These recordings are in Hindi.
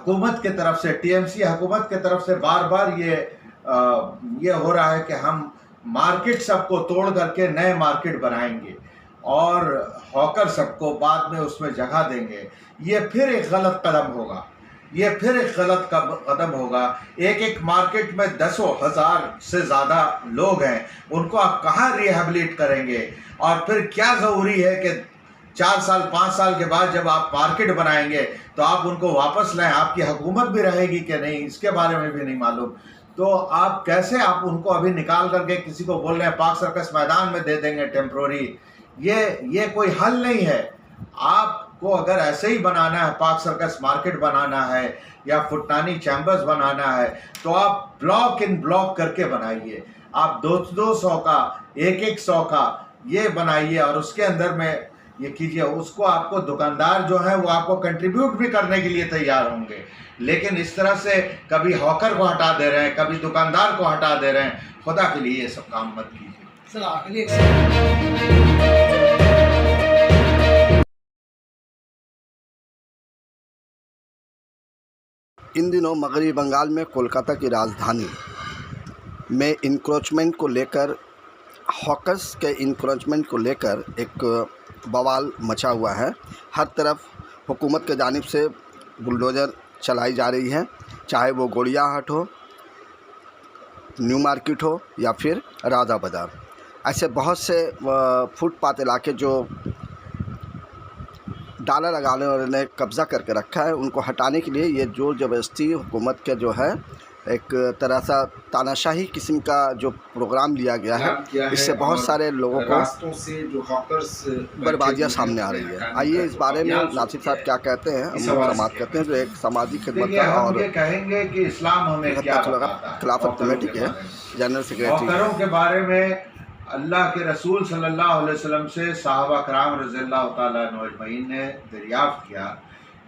हुकूमत की तरफ से, टीएमसी हुकूमत की तरफ से बार बार ये हो रहा है कि हम मार्केट सबको तोड़ करके नए मार्केट बनाएंगे और हॉकर सबको बाद में उसमें जगह देंगे। ये फिर एक गलत कदम होगा, ये फिर एक गलत कदम होगा। एक एक मार्केट में दसों हजार से ज़्यादा लोग हैं, उनको आप कहाँ रिहेबिलिट करेंगे? और फिर क्या ज़रूरी है कि 4 साल 5 साल के बाद जब आप मार्केट बनाएंगे तो आप उनको वापस लाएं? आपकी हुकूमत भी रहेगी कि नहीं, इसके बारे में भी नहीं मालूम। तो आप कैसे आप उनको अभी निकाल करके किसी को बोल रहे हैं पार्क सर्कस मैदान में दे देंगे टेम्प्रोरी? ये कोई हल नहीं है। आपको अगर ऐसे ही बनाना है, पार्क सर्कस मार्केट बनाना है या फुटानी चैम्बर्स बनाना है, तो आप ब्लॉक इन ब्लॉक करके बनाइए। आप 200 का, 100 का ये बनाइए और उसके अंदर में ये कीजिए। उसको आपको दुकानदार जो है वो आपको कंट्रीब्यूट भी करने के लिए तैयार होंगे, लेकिन इस तरह से कभी हॉकर को हटा दे रहे हैं, कभी दुकानदार को हटा दे रहे हैं। खुदा के लिए ये सब काम मत कीजिए। इन दिनों मगरबी बंगाल में कोलकाता की राजधानी में इंक्रोचमेंट को लेकर, हॉकर्स के इंक्रोचमेंट को लेकर एक बवाल मचा हुआ है। हर तरफ हुकूमत के जानिब से बुलडोज़र चलाई जा रही है, चाहे वो गोड़ियाहाट हो, न्यू मार्केट हो या फिर राजा बाज़ार। ऐसे बहुत से फुटपाथ इलाके जो डाला लगाने वाले ने कब्ज़ा करके रखा है, उनको हटाने के लिए ये जोर ज़बरदस्ती हुकूमत के जो है एक तरह सा तानाशाही किस्म का जो प्रोग्राम लिया गया है, इससे बहुत सारे लोगों को रास्तों से जो हॉकर्स बर्बादियाँ सामने आ रही है। आइए इस बारे में नासिर साहब क्या कहते हैं, हम समाज कहते हैं, जो एक सामाजिक खिदमत और ये कहेंगे कि इस्लाम हमें क्या बताता है। खिलाफत कमेटी के जनरल सेक्रेटरी हॉकरों के बारे में अल्लाह के रसूल सल्लल्लाहु अलैहि वसल्लम से साहबा कराम रज़ियल्लाहु ताला अन्हुम अजमईन ने दरियाफ़्त किया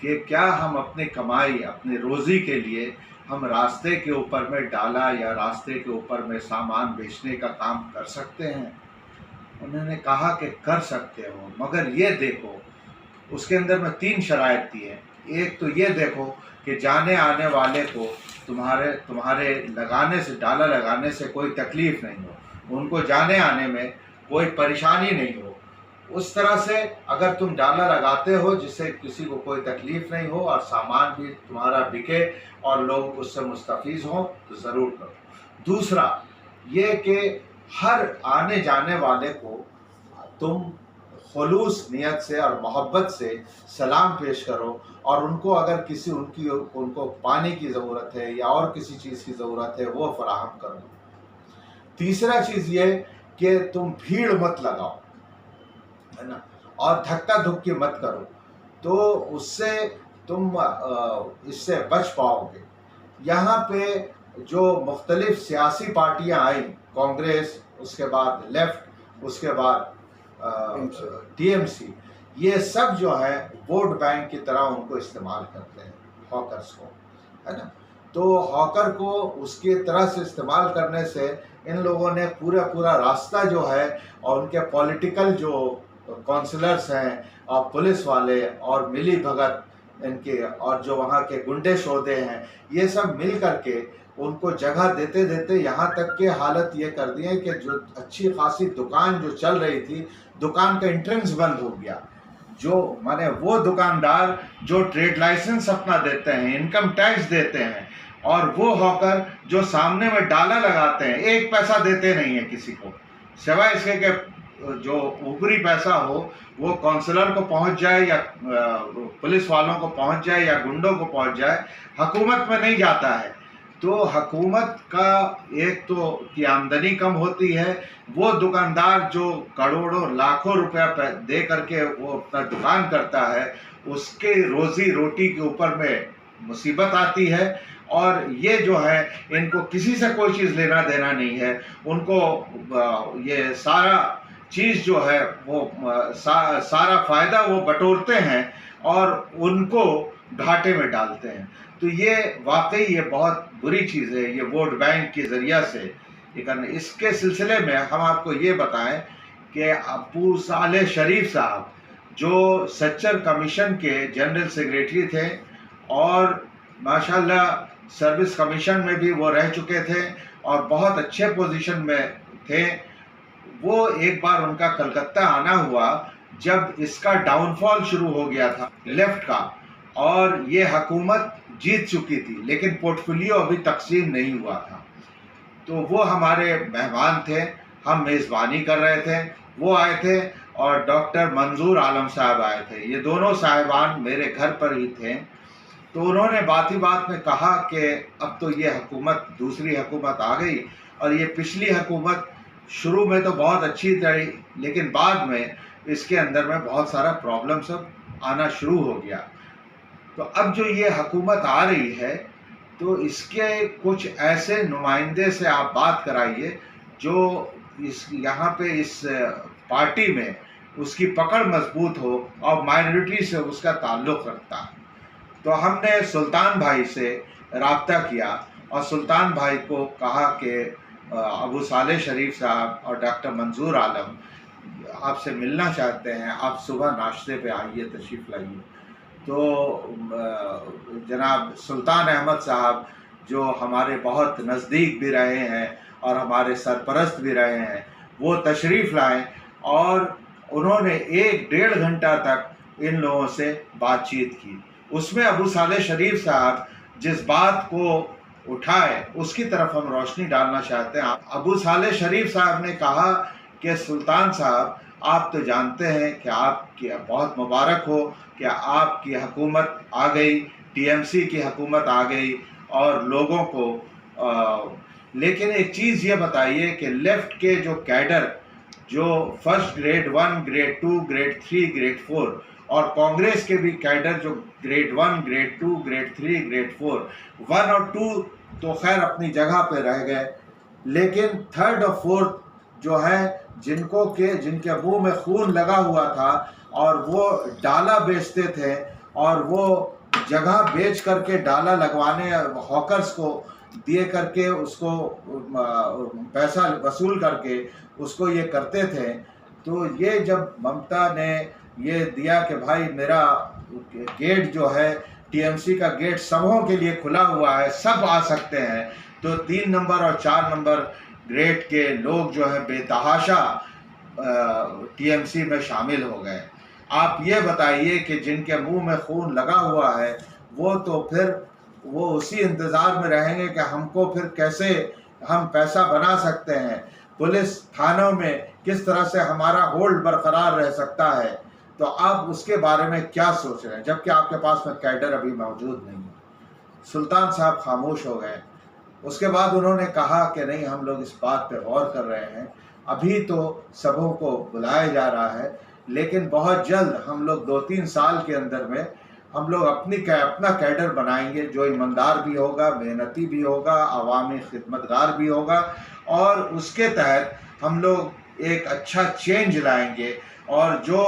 कि क्या हम अपनी कमाई, अपनी रोज़ी के लिए हम रास्ते के ऊपर में डाला या रास्ते के ऊपर में सामान बेचने का काम कर सकते हैं? उन्होंने कहा कि कर सकते हो, मगर ये देखो, उसके अंदर में 3 शराइत दी है। एक तो ये देखो कि जाने आने वाले को तुम्हारे लगाने से, डाला लगाने से कोई तकलीफ़ नहीं हो, उनको जाने आने में कोई परेशानी नहीं हो। उस तरह से अगर तुम डाला लगाते हो जिससे किसी को कोई तकलीफ़ नहीं हो और सामान भी तुम्हारा बिके और लोग उससे मुस्तफ़ीज़ हों, तो ज़रूर करो। दूसरा ये कि हर आने जाने वाले को तुम खुलूस नियत से और मोहब्बत से सलाम पेश करो और उनको अगर उनको पानी की ज़रूरत है या और किसी चीज़ की ज़रूरत है वो फराहम करो। तीसरा चीज़ ये कि तुम भीड़ मत लगाओ, है ना, और धक्का धुक्की मत करो, तो उससे तुम इससे बच पाओगे। यहाँ पे जो मुख्तलिफ सियासी पार्टियाँ आई, कांग्रेस, उसके बाद लेफ्ट, उसके बाद टीएमसी, ये सब जो है वोट बैंक की तरह उनको इस्तेमाल करते हैं हॉकर्स को, है ना। तो हॉकर को उसकी तरह से इस्तेमाल करने से इन लोगों ने पूरा रास्ता जो है और उनके पॉलिटिकल जो काउंसलर्स हैं और पुलिस वाले और मिली भगत इनके और जो वहाँ के गुंडे शोधे हैं, ये सब मिल करके उनको जगह देते देते यहाँ तक के हालत ये कर दी है कि जो अच्छी खासी दुकान जो चल रही थी, दुकान का एंट्रेंस बंद हो गया। जो माने वो दुकानदार जो ट्रेड लाइसेंस अपना देते हैं, इनकम टैक्स देते हैं, और वो हॉकर जो सामने में डाला लगाते हैं, 1 पैसा देते नहीं है किसी को, सिवाय इसके कि जो ऊपरी पैसा हो वो काउंसलर को पहुंच जाए या पुलिस वालों को पहुंच जाए या गुंडों को पहुंच जाए, हुकूमत में नहीं जाता है। तो हुकूमत का एक तो की आमदनी कम होती है, वो दुकानदार जो करोड़ों लाखों रुपया दे करके वो अपना दुकान करता है, उसके रोज़ी रोटी के ऊपर में मुसीबत आती है। और ये जो है इनको किसी से कोई चीज़ लेना देना नहीं है, उनको ये सारा चीज़ जो है वो सारा फ़ायदा वो बटोरते हैं और उनको घाटे में डालते हैं। तो ये वाकई ये बहुत बुरी चीज़ है, ये वोट बैंक के ज़रिया से ये करने। इसके सिलसिले में हम आपको ये बताएं कि अबू सालेह शरीफ साहब जो सच्चर कमीशन के जनरल सेक्रेटरी थे और माशाल्लाह सर्विस कमीशन में भी वो रह चुके थे और बहुत अच्छे पोजीशन में थे। वो एक बार उनका कलकत्ता आना हुआ जब इसका डाउनफॉल शुरू हो गया था लेफ्ट का, और ये हुकूमत जीत चुकी थी लेकिन पोर्टफोलियो अभी तकसीम नहीं हुआ था। तो वो हमारे मेहमान थे, हम मेज़बानी कर रहे थे, वो आए थे और डॉक्टर मंजूर आलम साहब आए थे। ये दोनों साहिबान मेरे घर पर ही थे। तो उन्होंने बात ही बात में कहा कि अब तो ये हुकूमत, दूसरी हुकूमत आ गई और ये पिछली हुकूमत शुरू में तो बहुत अच्छी रही लेकिन बाद में इसके अंदर में बहुत सारा प्रॉब्लम सब आना शुरू हो गया। तो अब जो ये हुकूमत आ रही है तो इसके कुछ ऐसे नुमाइंदे से आप बात कराइए जो इस यहाँ पे इस पार्टी में उसकी पकड़ मजबूत हो और माइनॉरिटी से उसका ताल्लुक़ रखता है। तो हमने सुल्तान भाई से राब्ता किया और सुल्तान भाई को कहा कि अबू सालेह शरीफ साहब और डॉक्टर मंजूर आलम आपसे मिलना चाहते हैं, आप सुबह नाश्ते पे आइए, तशरीफ़ लाइए। तो जनाब सुल्तान अहमद साहब जो हमारे बहुत नज़दीक भी रहे हैं और हमारे सरपरस्त भी रहे हैं, वो तशरीफ़ लाए और उन्होंने 1-1.5 घंटा तक इन लोगों से बातचीत की। उसमें अबू सालेह शरीफ साहब जिस बात को उठाए उसकी तरफ हम रोशनी डालना चाहते हैं। अबू सालेह शरीफ साहब ने कहा कि सुल्तान साहब, आप तो जानते हैं कि आपकी बहुत मुबारक हो कि आपकी हुकूमत आ गई, टीएमसी की हुकूमत आ गई और लोगों को लेकिन एक चीज़ ये बताइए कि लेफ़्ट के जो कैडर, जो first grade 1, grade 2, grade 3, grade 4 और कांग्रेस के भी कैडर जो ग्रेड 1, ग्रेड 2, ग्रेड 3, ग्रेड 4, 1 और 2 तो खैर अपनी जगह पे रह गए, लेकिन 3rd और 4th जो है जिनके मुंह में खून लगा हुआ था और वो डाला बेचते थे और वो जगह बेच करके डाला लगवाने हॉकर्स को दिए करके उसको पैसा वसूल करके उसको ये करते थे। तो ये जब ममता ने ये दिया कि भाई मेरा गेट जो है टीएमसी का गेट सबों के लिए खुला हुआ है, सब आ सकते हैं, तो 3 नंबर और 4 नंबर ग्रेड के लोग जो है बेतहाशा टीएमसी में शामिल हो गए। आप ये बताइए कि जिनके मुंह में खून लगा हुआ है वो तो फिर वो उसी इंतज़ार में रहेंगे कि हमको फिर कैसे हम पैसा बना सकते हैं, पुलिस थानों में किस तरह से हमारा होल्ड बरकरार रह सकता है। तो आप उसके बारे में क्या सोच रहे हैं जबकि आपके पास में कैडर अभी मौजूद नहीं है। सुल्तान साहब खामोश हो गए। उसके बाद उन्होंने कहा कि नहीं, हम लोग इस बात पे गौर कर रहे हैं, अभी तो सबों को बुलाया जा रहा है लेकिन बहुत जल्द हम लोग 2-3 साल के अंदर में हम लोग अपना कैडर बनाएंगे जो ईमानदार भी होगा, मेहनती भी होगा, अवामी खिदमतगार भी होगा और उसके तहत हम लोग एक अच्छा चेंज लाएंगे और जो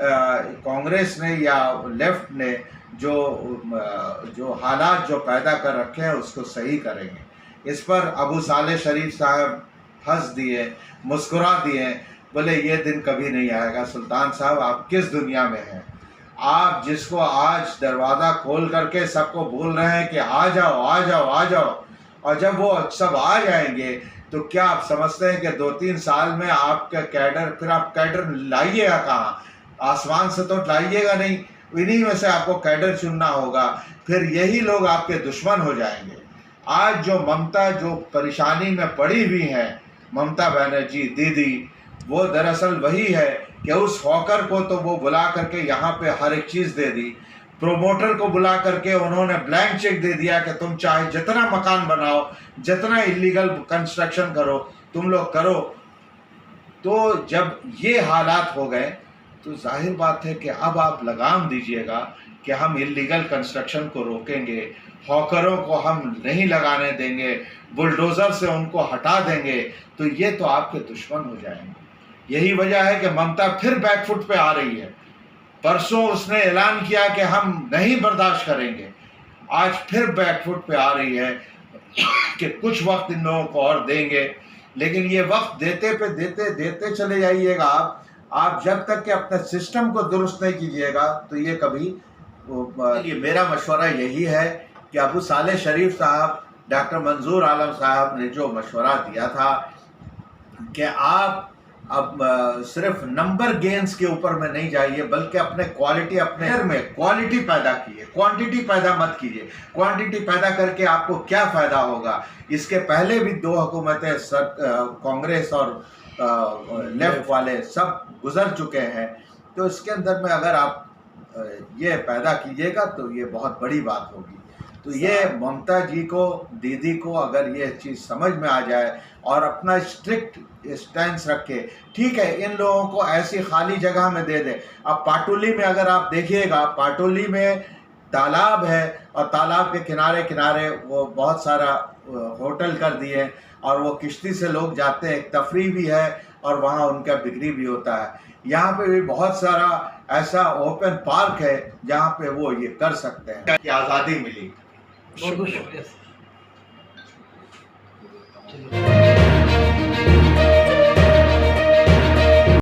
कांग्रेस ने या लेफ्ट ने जो हालात जो पैदा कर रखे हैं उसको सही करेंगे। इस पर अबू सालेह शरीफ साहब हंस दिए, मुस्कुरा दिए, बोले ये दिन कभी नहीं आएगा। सुल्तान साहब, आप किस दुनिया में हैं? आप जिसको आज दरवाज़ा खोल करके सबको बोल रहे हैं कि आ जाओ आ जाओ आ जाओ, और जब वो सब आ जाएंगे तो क्या आप समझते हैं कि 2-3 साल में आपका कैडर, फिर आप कैडर लाइएगा कहाँ? आसमान से तो लाइएगा नहीं, इन्हीं में से आपको कैडर चुनना होगा, फिर यही लोग आपके दुश्मन हो जाएंगे। आज जो ममता जो परेशानी में पड़ी हुई हैं, ममता बनर्जी दीदी, वो दरअसल वही है कि उस हॉकर को तो वो बुला करके यहाँ पे हर एक चीज़ दे दी, प्रोमोटर को बुला करके उन्होंने ब्लैंक चेक दे दिया कि तुम चाहे जितना मकान बनाओ, जितना इलीगल कंस्ट्रक्शन करो, तुम लोग करो। तो जब ये हालात हो गए तो जाहिर बात है कि अब आप लगाम दीजिएगा कि हम इलीगल कंस्ट्रक्शन को रोकेंगे, हॉकरों को हम नहीं लगाने देंगे, बुलडोज़र से उनको हटा देंगे, तो ये तो आपके दुश्मन हो जाएंगे। यही वजह है कि ममता फिर बैकफुट पे आ रही है। परसों उसने ऐलान किया कि हम नहीं बर्दाश्त करेंगे, आज फिर बैकफुट पे आ रही है कि कुछ वक्त इन लोगों को और देंगे, लेकिन ये वक्त देते चले जाइएगा आप जब तक कि अपने सिस्टम को दुरुस्त नहीं कीजिएगा तो ये कभी ये मेरा मशवरा यही है कि अबू सालेह शरीफ साहब, डॉक्टर मंजूर आलम साहब ने जो मशवरा दिया था कि आप अब सिर्फ नंबर गेन्स के ऊपर में नहीं जाइए, बल्कि अपने क्वालिटी पैदा कीजिए, क्वांटिटी पैदा मत कीजिए। क्वांटिटी पैदा करके आपको क्या फ़ायदा होगा? इसके पहले भी 2 हुकूमतें कांग्रेस और लेफ्ट वाले सब गुजर चुके हैं। तो इसके अंदर में अगर आप ये पैदा कीजिएगा तो ये बहुत बड़ी बात होगी। तो ये ममता जी को, दीदी को अगर ये चीज़ समझ में आ जाए और अपना स्ट्रिक्ट स्टैंस रखे, ठीक है, इन लोगों को ऐसी खाली जगह में दे दे। अब पाटोली में अगर आप देखिएगा, पाटोली में तालाब है और तालाब के किनारे किनारे वो बहुत सारा होटल कर दिए और वो किश्ती से लोग जाते हैं, एक तफरी भी है और वहाँ उनका बिक्री भी होता है। यहाँ पे भी बहुत सारा ऐसा ओपन पार्क है जहाँ पे वो ये कर सकते हैं कि आज़ादी मिली। बहुत बहुत शुक्रिया। चलिए।